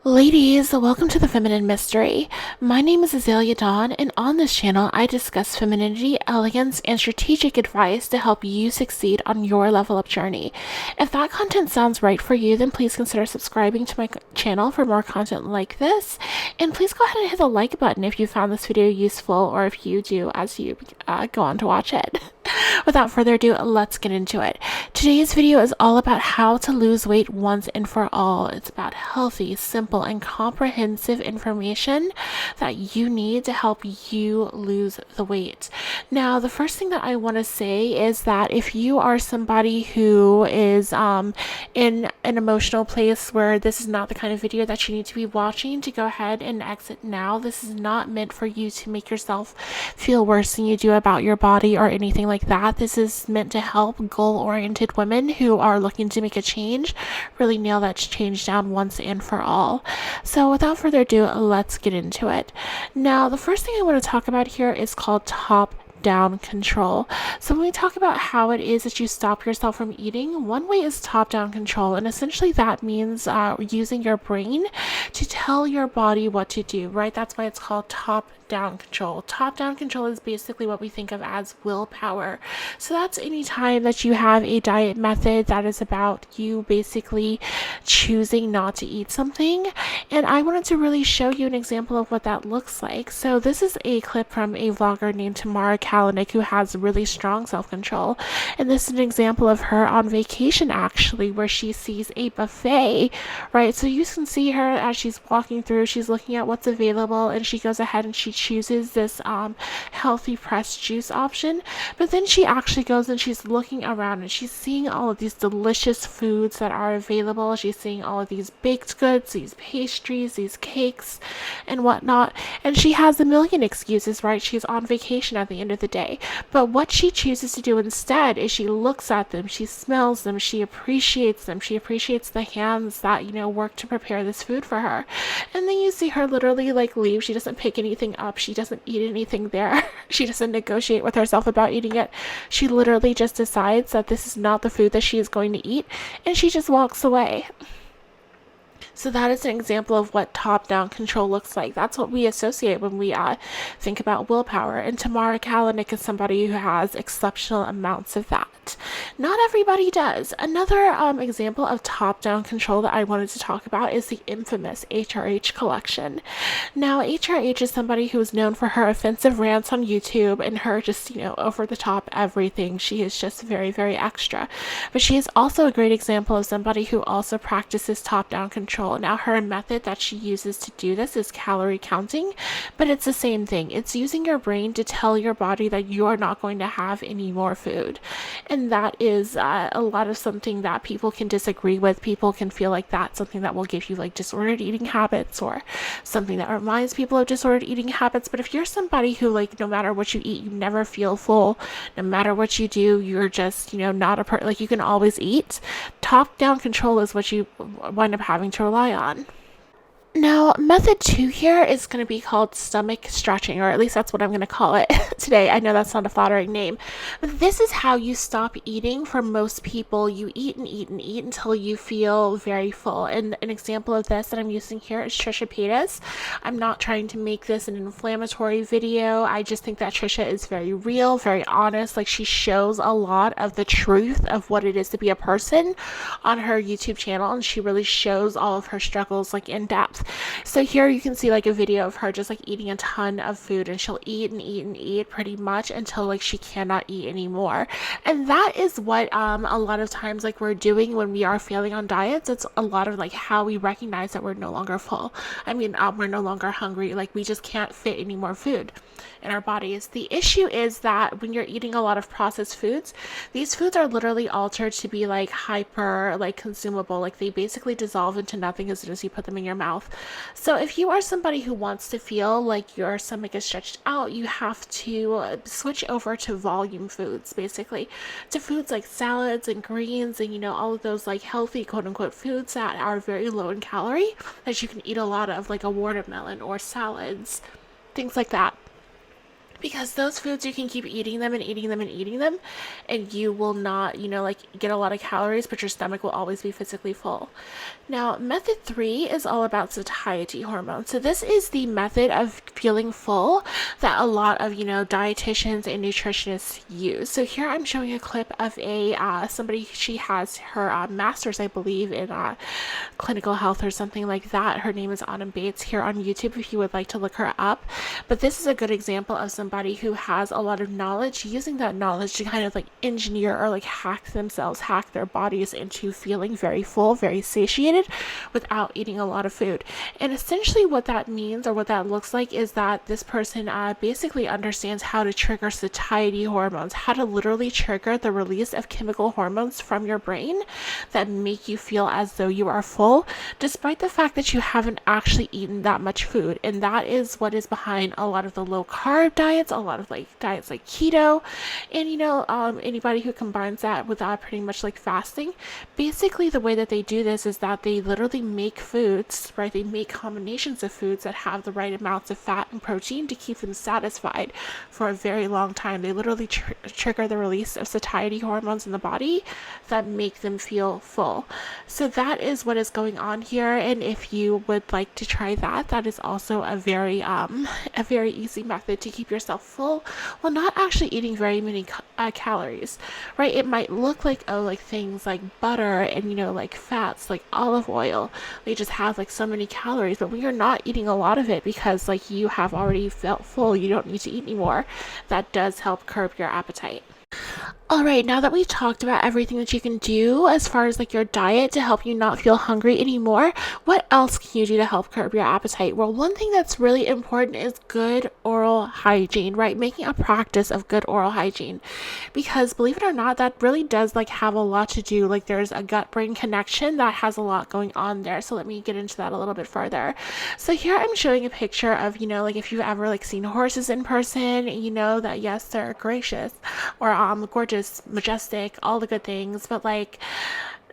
Ladies, welcome to the Feminine Mystery. My name is Azalea Dawn, and on this channel, I discuss femininity, elegance, and strategic advice to help you succeed on your level up journey. If that content sounds right for you, then please consider subscribing to my channel for more content like this. And please go ahead and hit the like button if you found this video useful or if you do as you go on to watch it. Without further ado, let's get into it. Today's video is all about how to lose weight once and for all. It's about healthy, simple, and comprehensive information that you need to help you lose the weight. Now, the first thing that I want to say is that if you are somebody who is in an emotional place where this is not the kind of video that you need to be watching, to go ahead and exit now. This is not meant for you to make yourself feel worse than you do about your body or anything like that. This is meant to help goal-oriented women who are looking to make a change really nail that change down once and for all. So without further ado, let's get into it. Now, the first thing I want to talk about here is called top down control. So when we talk about how it is that you stop yourself from eating, one way is top down control, and essentially that means using your brain to tell your body what to do, right? That's why it's called top down control. Top down control is basically what we think of as willpower. So that's any time that you have a diet method that is about you basically choosing not to eat something. And I wanted to really show you an example of what that looks like. So this is a clip from a vlogger named Tamara Kalanick who has really strong self-control. And this is an example of her on vacation actually, where she sees a buffet, right? So you can see her as she's walking through, she's looking at what's available, and she goes ahead and she chooses this healthy pressed juice option. But then she actually goes and she's looking around and she's seeing all of these delicious foods that are available. She's seeing all of these baked goods, these pastries, these cakes, and whatnot. And she has a million excuses, right? She's on vacation at the end of the day. But what she chooses to do instead is she looks at them, she smells them, she appreciates them, she appreciates the hands that, work to prepare this food for her. And then you see her literally leave. She doesn't pick anything up. She doesn't eat anything there. She doesn't negotiate with herself about eating it. She literally just decides that this is not the food that she is going to eat, and she just walks away. So that is an example of what top-down control looks like. That's what we associate when we think about willpower. And Tamara Kalanick is somebody who has exceptional amounts of that. Not everybody does. Another example of top-down control that I wanted to talk about is the infamous HRH collection. Now, HRH is somebody who is known for her offensive rants on YouTube and her just, over-the-top everything. She is just very, very extra. But she is also a great example of somebody who also practices top-down control. Now, her method that she uses to do this is calorie counting, but it's the same thing. It's using your brain to tell your body that you are not going to have any more food. And that is a lot of something that people can disagree with. People can feel like that's something that will give you disordered eating habits or something that reminds people of disordered eating habits. But if you're somebody who no matter what you eat, you never feel full, no matter what you do, you're just, not a you can always eat, top down control is what you wind up having to rely on. Now, method 2 here is going to be called stomach stretching, or at least that's what I'm going to call it today. I know that's not a flattering name, but this is how you stop eating. For most people, you eat and eat and eat until you feel very full. And an example of this that I'm using here is Trisha Paytas. I'm not trying to make this an inflammatory video. I just think that Trisha is very real, very honest. She shows a lot of the truth of what it is to be a person on her YouTube channel, and she really shows all of her struggles in depth. So here you can see a video of her just eating a ton of food, and she'll eat and eat and eat pretty much until she cannot eat anymore. And that is what a lot of times we're doing when we are failing on diets. It's a lot of how we recognize that we're no longer full. We're no longer hungry. We just can't fit any more food in our bodies. The issue is that when you're eating a lot of processed foods, these foods are literally altered to be hyper consumable. They basically dissolve into nothing as soon as you put them in your mouth. So if you are somebody who wants to feel like your stomach is stretched out, you have to switch over to volume foods, basically, to foods like salads and greens and all of those healthy quote unquote foods that are very low in calorie that you can eat a lot of, like a watermelon or salads, things like that. because those foods, you can keep eating them and eating them and eating them, and you will not, like, get a lot of calories, but your stomach will always be physically full. Now, method 3 is all about satiety hormone. So this is the method of feeling full that a lot of, dietitians and nutritionists use. So here I'm showing a clip of a somebody. She has her master's, I believe, in clinical health or something like that. Her name is Autumn Bates, here on YouTube if you would like to look her up. But this is a good example of somebody who has a lot of knowledge, using that knowledge to kind of like engineer or like hack their bodies into feeling very full, very satiated without eating a lot of food. And essentially what that means, or what that looks like, is that this person basically understands how to trigger satiety hormones, how to literally trigger the release of chemical hormones from your brain that make you feel as though you are full, despite the fact that you haven't actually eaten that much food. And that is what is behind a lot of the low carb diets, a lot of like diets like keto, and anybody who combines that with pretty much like fasting. Basically, the way that they do this is that they literally make foods, right? They make combinations of foods that have the right amounts of fat and protein to keep them satisfied for a very long time. They literally trigger the release of satiety hormones in the body that make them feel full. So that is what is going on here. And if you would like to try that, that is also a very easy method to keep yourself full while not actually eating very many calories, right? It might look like, like things like butter and, like fats, like olive oil, they just have like so many calories, but when you're not eating a lot of it because like you have already felt full, you don't need to eat anymore, that does help curb your appetite. All right, now that we've talked about everything that you can do as far as like your diet to help you not feel hungry anymore, what else can you do to help curb your appetite? Well, one thing that's really important is good oral hygiene, right? Making a practice of good oral hygiene, because believe it or not, that really does like have a lot to do. Like there's a gut-brain connection that has a lot going on there. So let me get into that a little bit further. So here I'm showing a picture of, like if you've ever like seen horses in person, you know that yes, they're gracious or gorgeous, majestic, all the good things, but like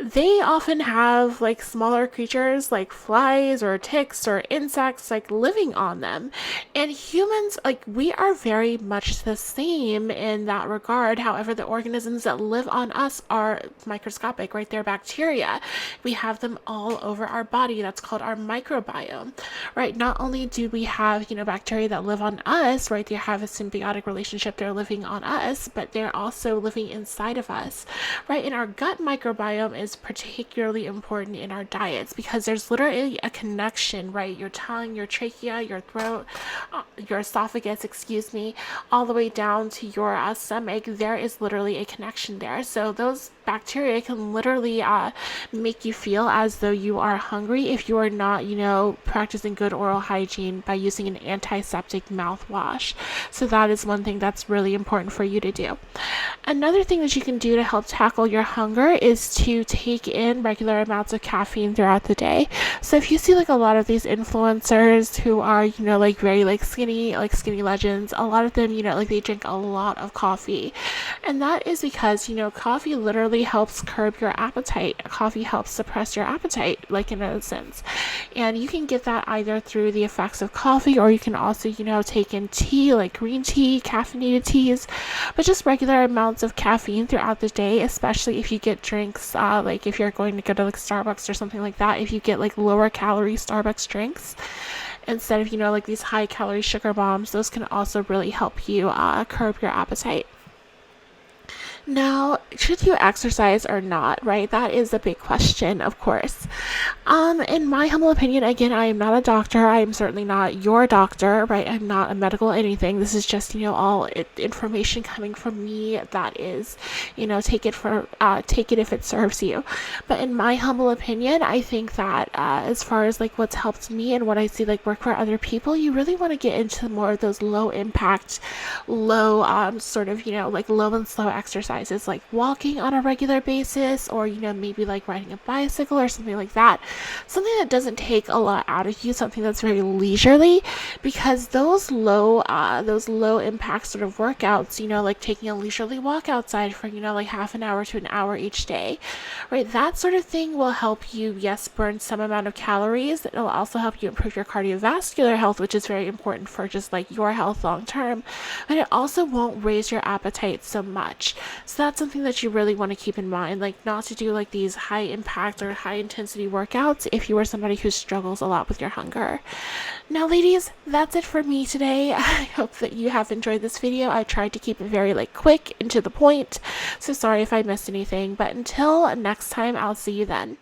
they often have like smaller creatures like flies or ticks or insects like living on them. And humans, like, we are very much the same in that regard. However, the organisms that live on us are microscopic, right? They're bacteria. We have them all over our body. That's called our microbiome, right? Not only do we have, bacteria that live on us, right? They have a symbiotic relationship. They're living on us, but they're also living inside of us, right? And our gut microbiome is particularly important in our diets because there's literally a connection, right? Your tongue, your trachea, your throat, your esophagus, all the way down to your stomach. There is literally a connection there. So those bacteria can literally make you feel as though you are hungry if you are not, practicing good oral hygiene by using an antiseptic mouthwash. So that is one thing that's really important for you to do. Another thing that you can do to help tackle your hunger is to take in regular amounts of caffeine throughout the day. So if you see like a lot of these influencers who are, like very like skinny legends, a lot of them, like they drink a lot of coffee. And that is because, coffee literally helps curb your appetite. Coffee helps suppress your appetite, like in a sense. And you can get that either through the effects of coffee, or you can also, take in tea, like green tea, caffeinated teas, but just regular amounts of caffeine throughout the day, especially if you get drinks, like if you're going to go to like Starbucks or something like that, if you get like lower calorie Starbucks drinks instead of, like these high calorie sugar bombs, those can also really help you curb your appetite. Now, should you exercise or not, right? That is a big question, of course. In my humble opinion, again, I am not a doctor. I am certainly not your doctor, right? I'm not a medical anything. This is just, all information coming from me that is, take it if it serves you. But in my humble opinion, I think that as far as like what's helped me and what I see like work for other people, you really want to get into more of those low impact, low sort of, like low and slow exercises. exercises like walking on a regular basis, or maybe like riding a bicycle or something like that. Something that doesn't take a lot out of you, something that's very leisurely, because those low impact sort of workouts, like taking a leisurely walk outside for like half an hour to an hour each day, right? That sort of thing will help you, yes, burn some amount of calories. It'll also help you improve your cardiovascular health, which is very important for just like your health long term, but it also won't raise your appetite so much. So that's something that you really want to keep in mind, like not to do like these high impact or high intensity workouts if you are somebody who struggles a lot with your hunger. Now, ladies, that's it for me today. I hope that you have enjoyed this video. I tried to keep it very like quick and to the point, so sorry if I missed anything, but until next time, I'll see you then.